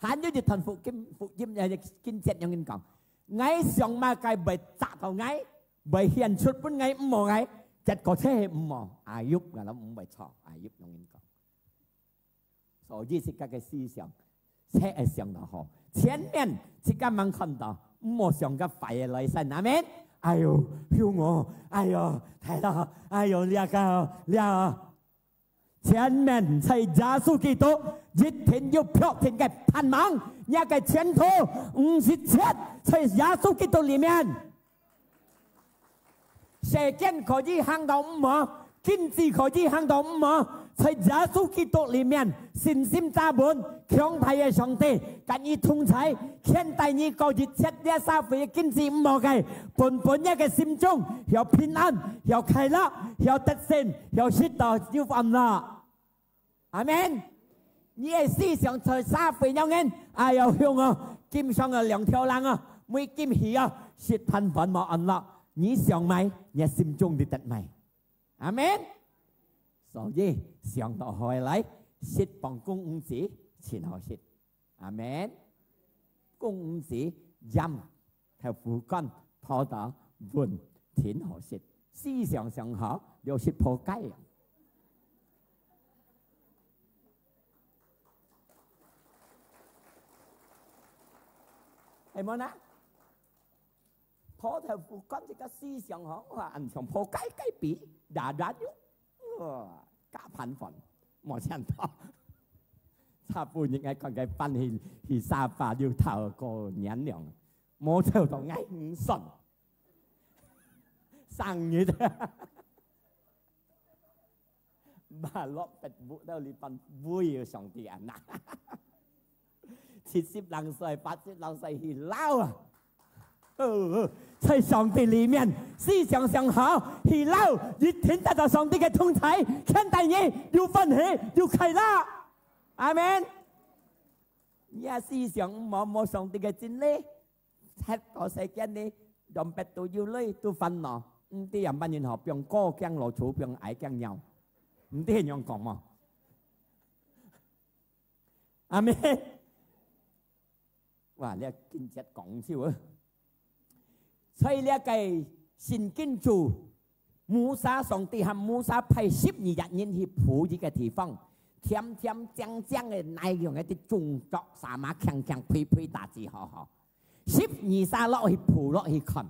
還有啲談福音又經節有人講， ngay xong mà cái bị chặt vào ngay bị hiện xuất bên ngay mò ngay chặt có thể mò ai giúp là nó cũng bị chọ ai giúp nó nghiên cứu所以是个思想才会想到好前面是个门看到莫想个坏的来生阿们哎呦救我哎呦太大哎呦两个前面在耶稣基督一天要飘天嘅盼望一個前途唔是chết在耶穌基督裏面世間可以行到唔好經濟可以行到唔好在耶穌基督裏面信心扎滿強大嘅上帝跟你同在現代你個日切呢社會嘅經濟唔好嘅本一個心中有平安有快樂有得勝有喜樂有歡樂阿們你嘅思想在社會入面哎呦向我金上嘅兩條路啊每金喜啊是盼望冇安樂你想買你心中就得買阿們所以想到回來釋放公義子前後釋阿們公義子任theo phụ con thọ đạo vườn thiên hồ xịt思想上好又是破解係冇啦thọ theo phụ con thì cái思想好話ảnh響破解改變打咗cả phản phận mọi chuyện đó cha phụ những cái con cái ban thì sa phà điều thảo có nhãn lượng mỗi theo đó ngay sần sang như thế bà lót bật vũ đâu li pan vui ở sòng tiền nè 70兩歲80兩歲去撈啊在上帝裏面思想上好去撈一天得到上帝嘅同在看待你要歡喜要快樂阿們也思想冇上帝嘅真理hết có世間呢đồng bạch tôi yêu lấy tôi phân nó đi làm bao nhiêu họ biếng co biếng lộ chủ biếng ái biếng nhau đi hình nhau còn mà amen và lẽ kinh chất講笑啊所以呢個神經主摩沙上帝和摩沙派12人去普一個地方甜甜將嘅內容一啲種作啥嘛強強配大字好好12沙落去普落去看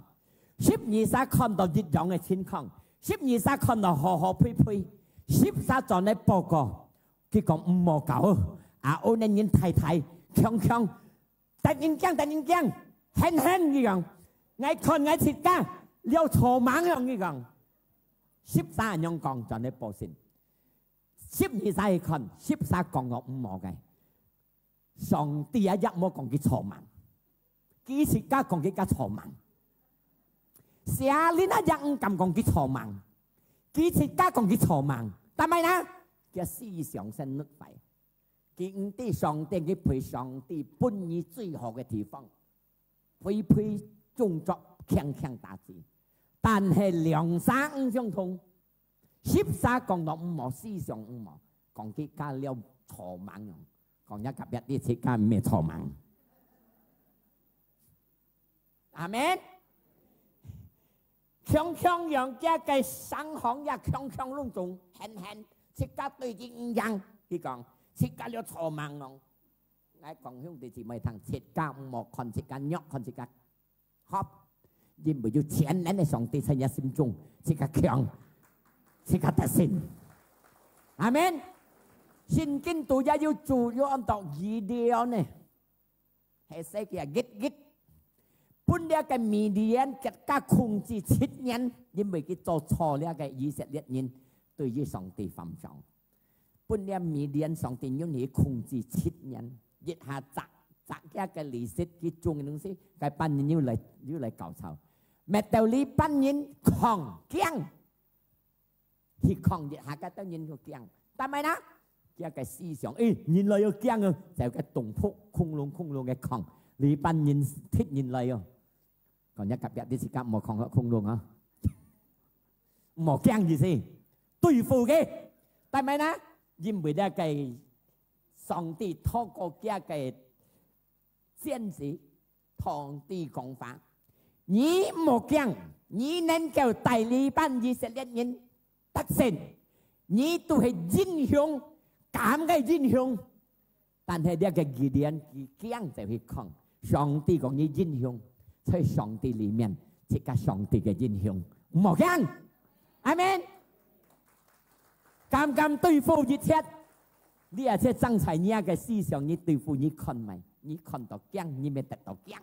12沙看到日樣嘅情況12沙看到好好配10沙在呢報告佢講唔好搞啊我呢人太太強強突然間輕嘅樣ngay con ngay thịt cá liêu thổ máng樣嘅講10沙人樣講在呢報信12沙去看10沙講我唔好嘅上帝一冇講佢錯盲幾時家講佢家錯盲社呢一日唔敢講佢錯盲幾時家講佢錯盲但係呢嘅思想先甩廢佢唔啲上帝佢陪上帝本意最好嘅地方陪種作強大字但係兩沙唔相同10沙講到唔好思想唔好講佢家了錯盲樣講一及一啲時間咩錯盲阿們強讓家嘅生行也強隆重輕即刻對住唔樣佢講即刻了錯盲樣我講兄弟姊妹聽即刻唔好看即刻喐看即刻學因為要錢人嘅上帝在你心中即刻強即刻得勝阿們聖經都也要做要按照意料呢係寫嘅激本呢個米甸嘅家控制7年因為佢做錯呢個以色列人對於上帝犯上本呢米甸上帝用嚟控制7年一下摘一個利息佢種嘅東西佢班人要嚟搞臭咪到呢班人狂驚佢狂一下個當然要驚但係呢一個思想人類要驚啊就係個動撲空窿嘅狂呢班人貼人類啊còn nhắc cặp啲時間冇空窿啊冇驚gì先對付嘅但係呢因為呢個上帝透過一個先知上帝講法你冇驚，你能夠帶領班以色列人得勝，你都係英雄，咁嘅英雄。但係呢個基甸佢驚就去講，上帝講你英雄，在上帝裡面，即係上帝嘅英雄，冇驚，阿們。敢對付一切，你而且爭取你嘅思想，你對付你看咪，你看到驚，你咪得到驚，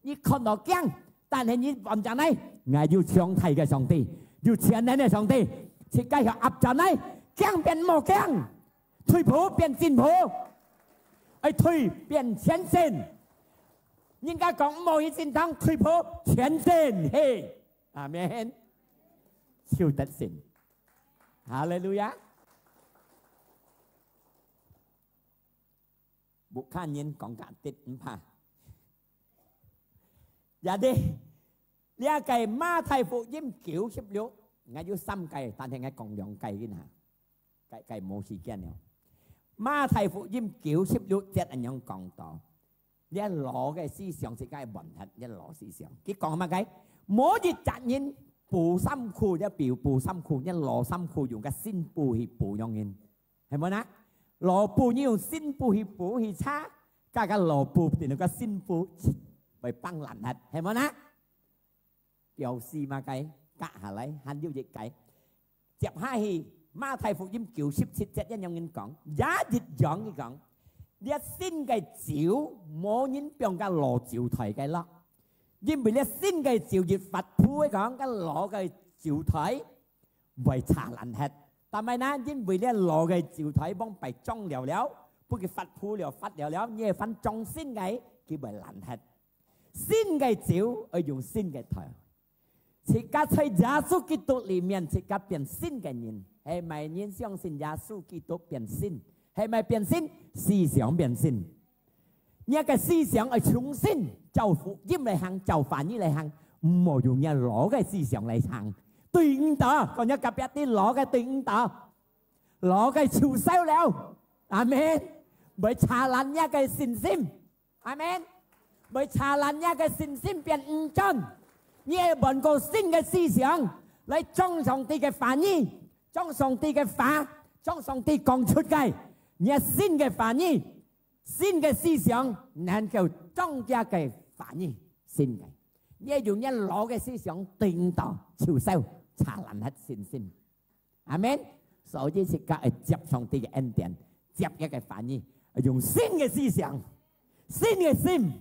你看到驚。但係你講真係，我要上帝嘅上帝，要全能嘅上帝，設計要壓真係，驚變冇驚，退步變進步，退變前進。應該講冇一戰堂退步前進，嘿，阿們，超得勝，哈利路亞。บุคคลยินของการติดผ่าอย่าดิเลี้ยไก่มาไทยฟูยิ้มกิ้วชิบเลี้ยวไงยุ่ซ้ำไก่ตอนที่ไงกองยองไก่กินหาไก่โมชีแกนเนี่ยมาไทยฟูยิ้มกิ้วชิบเลี้ยวเจ็ดอันยองกองต่อเลี้ยหล่อไก่思想是ไก่บ่นทัดเลี้ยหล่อ思想กี่กองมาไก่โมจิจัดยินปูซ้ำคูเนี่ยปิวปูซ้ำคูเนี่ยหล่อซ้ำคูอยู่กับสิ้นปูหีปูยองยินเห็นไหมนะหล่อปูนี่用新ปูหีปูหีช้าก็หล่อปูติดแล้วก็新ปูไปปั้งหลันหัดเห็นไหมนะเกี่ยวซีมาไกกะหาไรหันยิ้วยิกไก่เจ็บห้าหีมาไทยphụcยิ้มกิ้วชิบชิดเจ็ดยันยองยินกองยาดิดยองยี่กองเดียสิ้นไก่จิ๋วโมยินเปียงก็หล่อจิ๋วถอยไก่ล็อกยิ้มไปเรียสิ้นไก่จิ๋วยิดฝัดพูไอ้กองก็หล่อไก่จิ๋วถอยไปชาหลันหัดทำไมนะยิ่งไปเรียนหล่อไงจิ๋วถอยบ้องไปจ้องเดียวแล้วพวกเขาฟัดผู้เดียวฟัดเดียวแล้วเนี่ยฟันจ้องสิ้นไงกี่ใบหลันหัดสิ้นไงจิ๋ว用สิ้นไงถอยสิกาใช้ยาสูกิตุ里面สิกาเปลี่ยนสิ้นไงยินให้ไม่ยิน相信ยาสูกิตุเปลี่ยนสิ้นให้ไม่เปลี่ยนสิ้น思想變สิ้นเนี่ย個思想係重新就福音嚟行就反義嚟行唔好用呢攞嘅思想嚟行對應到còn有夾一啲攞嘅對應到攞嘅潮收了阿們咪查爛一嘅信心阿們咪查爛一嘅信心變唔真呢係揾個新嘅思想嚟裝上帝嘅反義裝上帝嘅法裝上帝講出嘅呢係新嘅反義新嘅思想能夠裝加嘅反義新嘅呢係用一攞嘅思想對應到潮收查爛hết信心Amen 所以是講係接上帝嘅恩典接一個反應用新嘅思想新嘅心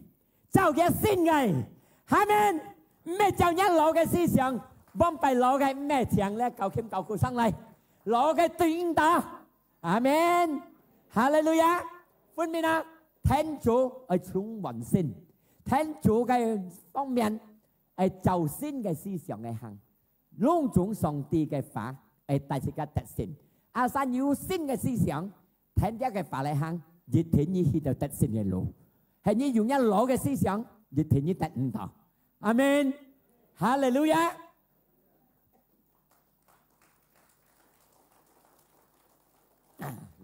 就嘅新嘅 Amen 咩就一攞嘅思想幫ไป攞嘅咩強咧夠謙夠酷生嚟攞嘅對應到 Amen 哈利路亞歡迎啊天主係充滿心天主嘅方面係就新嘅思想嚟行隆重上帝嘅法係帶出個特性，阿山有新嘅思想，聽一嘅法嚟行，越聽越去到特性嘅路，係你用一攞嘅思想，越聽越得唔到，阿門，哈利路亞。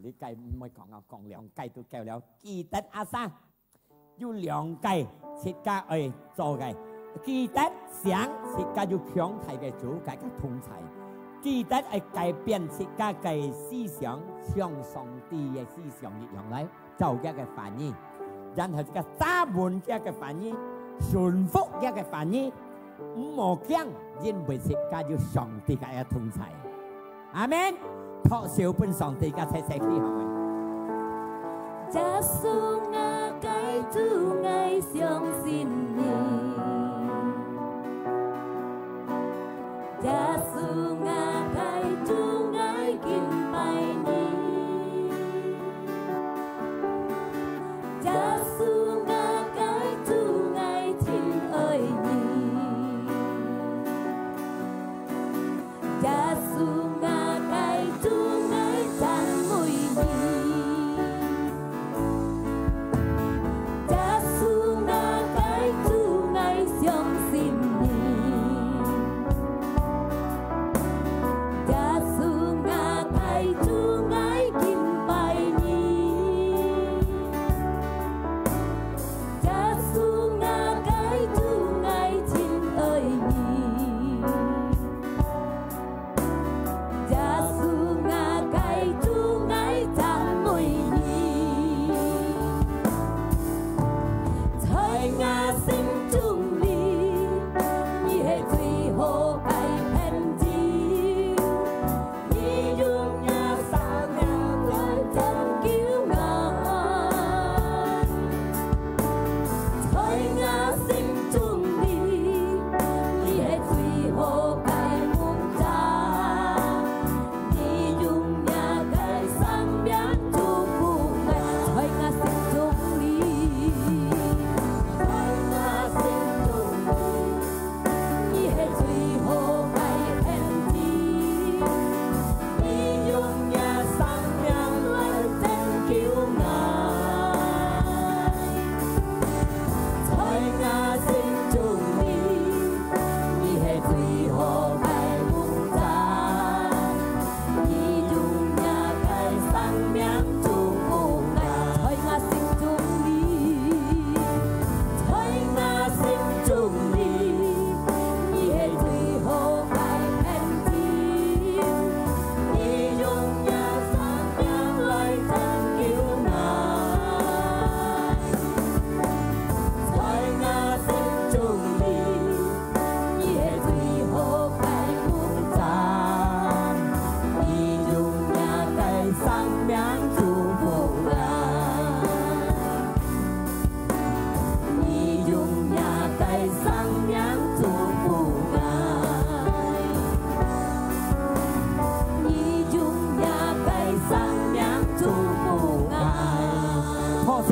你計唔可以講兩計都夠了，記得阿山要兩計設計去做嘅。記得想是加入強大嘅主，大家同齊。記得係改變是加嘅思想，向上帝嘅思想一樣嚟做一個反應。然後個揸門一個反應，順服一個反應，唔好驚，因為是加入上帝嘅同齊。阿門。託小本上帝嘅齊齊去好嘅。耶穌我該主愛相信你。耶穌我該主愛敬拜你，耶穌我該主愛親愛你，耶穌我該主愛讚美你，耶穌我該主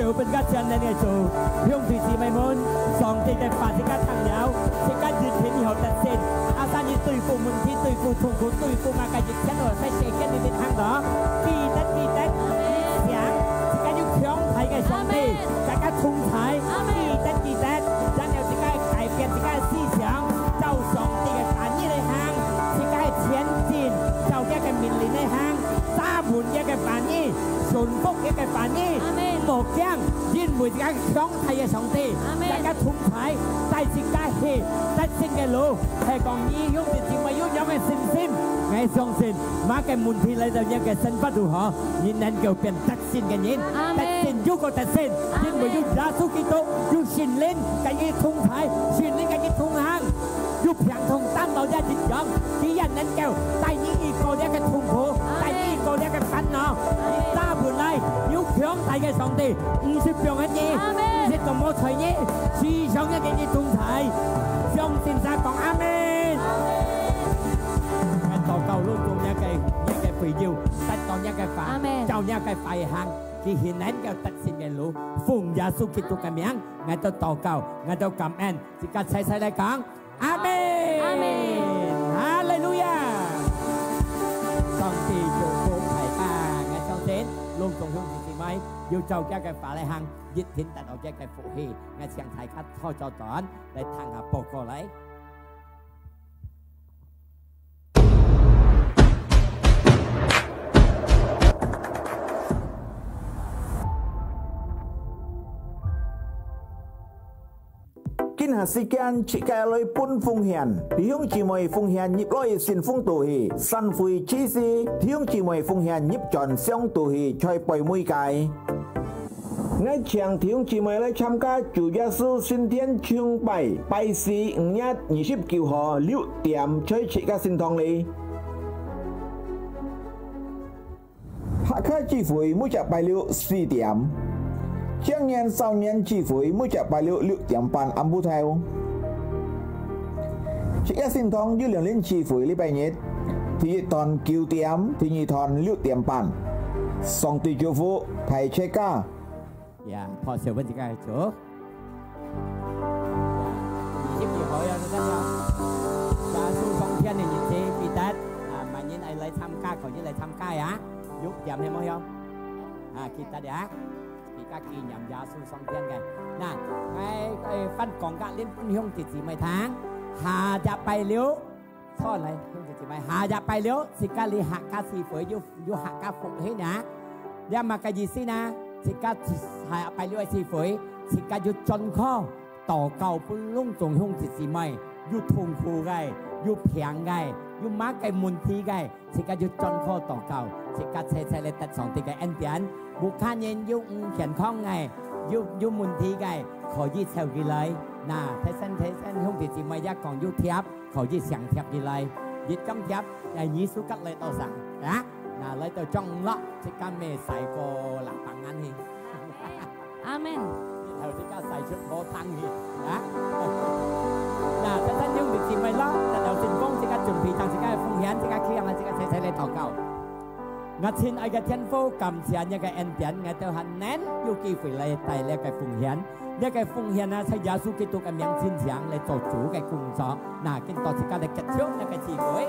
有本家將你嘅做，向住姊妹們，上帝嘅法即刻朋友，即刻熱天以後特先，阿三要對付問題，對付痛苦，對付馬嘅熱天和細細嘅你哋聽到，記得，想，即刻要強睇嘅上帝，大家痛睇，記得，然後即刻改變自己嘅思想，就上帝嘅旨意嚟行，即刻前進，就一個命令嚟行，打滿一個旨意。順福一個反應，無驚，因為自己強大嘅上帝，大家同睇，帶自己去得勝嘅路，係講義勇嘅智慧，要有嘅信心，我相信馬嘅問題嚟到一個身不如何，而能夠變得勝嘅人，得勝要個得勝，因為要耶穌基督，要善靈，跟佢同睇，善靈跟佢同行，要平同擔當一節樣，啲人能夠帶你一個一個痛苦，帶你一個一個煩惱。本來要強大嘅上帝，唔是讓一啲，唔是咁冇才藝，思想一啲嘅同體，相信晒講阿們。禱告luôn cùng những cái phỉ diệu, tất cả những cái phá, trong những cái phải hàng, thì hiện nay cái tất xin cái lũ, phụng Giêsu Kitô cái miếng, ngài tôi祷告, ngài tôi cảm ơn, chỉ cần sai lại講, Amen, Amen, Hallelujah. Song thì chủ phụ thầy ta, ngài trong đến. Luôn cùng hướng gì mấy yêu cầu các cái phá lại hàng dịch thiên tại đó các cái phụ hì ngay sáng thái khách thôi cho toán để thằng hạ bộ cổ lấy kinh hà sĩ can chỉ cái lối bún phung hiền thiếu chỉ mồi phung hiền nhịp lối xin phung tù hì săn phui chi si thiếu chỉ mồi phung hiền nhịp tròn xong tù hì chơi bồi mũi cài ngay chàng thiếu chỉ mồi lại tham gia chủ Giêsu xin thiên chương bài sĩ nhất nhị ship kiều họ liệu tiệm chơi chỉ cái xin thong li hạ khai chi phủi mũi chặt bài liệu si tiệm Chiang nhân sau nhân chi phối mới chạm bài liệu tiệm bàn âm bút theo. Chỉ cái xin thông dư lượng lên chi phối lý bài nhất thì toàn kiều tiệm thì nhị toàn liệu tiệm bàn. Song tùy chú phụ thầy chế ca. Dạ, phó sư vấn cái chỗ. Nhị kiều hỏi ra đó nha. Dạ, su song thiên này nhị chế bị tết. Mà nhìn ai lấy tham ca còn như lấy tham ca á. Giúp giảm thêm không? Kita đã. Các kỳ nhằm giá su song thiên cái nè ngay phân còn cả liên quân hiông thì chỉ mấy tháng hà dạ bài liếu so này hiông thì chỉ mấy hà dạ bài liếu thì cả li hạ ca si với du hạ ca phục hết nhá nhưng mà cái gì xí na thì cả hà bài liếu si với thì cả du chôn kho tỏ cầu bún lung trồng hiông thì chỉ mấy du thùng khu cái du phiền cái du má cái môn thi cái thì cả du chôn kho tỏ cầu thì cả xe lên tận sòng thì cái anh tiềnบุคคลยันยุเขียนข้องไงยุมุนทีไงขอยี่เซลกี่เลยน่ะเทสันห้องติดจีมายากของยุเทียบขอยี่เสียงเทียบกี่เลยยี่จ้องเทียบอย่างนี้สุกัดเลยต่อสั่งนะน่ะเลยต่อจ้องละที่การเมย์ใส่โกหลังปังงั้นนี่อาเมนเท่าที่การใส่ชุดโบทังนี่นะน่ะเทสันห้องติดจีมายละแต่เดี๋ยวสินฟงที่การจุ่มผีทางที่การฟงเหียนที่การเคียงที่การใช้เลยต่อเก่าngắt xin ai cái thiên phố cầm xe như cái anh tiền ngày tao hành nén yêu kỳ phải lấy tay lấy cái phụng hiến như cái phụng hiến là thay Giêsu Kitô cái miếng xin sáng lấy tổ chủ cái cùng gió nà cái tổ chỉ cái kết trước là cái gì với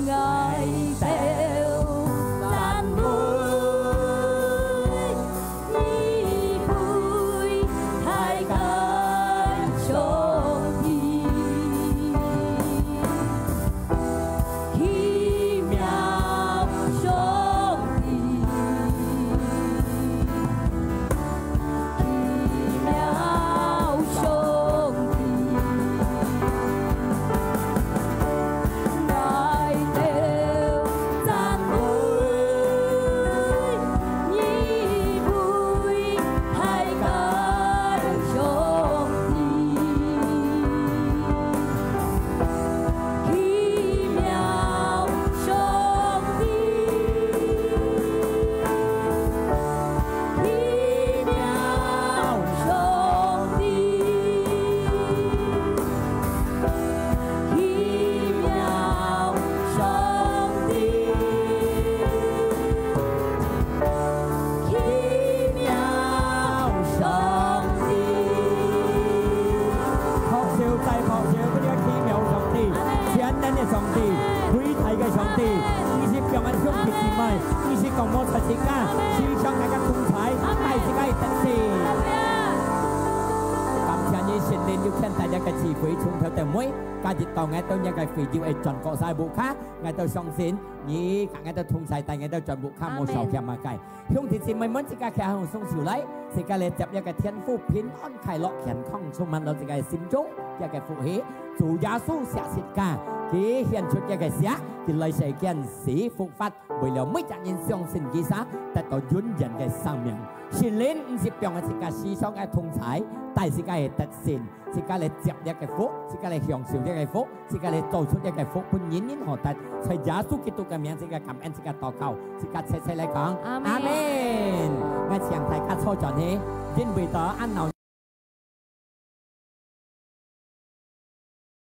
ngài theo tan vui hai cánh cho 上摩擦之間，時常大家同在，大自己特事。感謝你神靈要聽大家嘅智慧，從頭到尾，加入到我到一個肥料係全國晒無卡，我到相信你，我到同在，但我到全部卡冇受欠嘛計。兄弟姊妹們，自家企喺送上嚟，自家嚟接一個天父平安快樂健康充滿到自己心中一個福氣，主耶穌寫實家。佢獻出一個寫，佢來世間死復活，為了每一人相信佢啥，得到永遠嘅生命。神靈唔是讓我自己思想嘅同在，但係自己係得勝，自己嚟接一個福，自己嚟享受一個福，自己嚟做出一個福，本人人何得？在耶穌基督嘅名，自己感恩，自己禱告，自己切切嚟講，阿門。我請大家坐在呢，因為到按鬧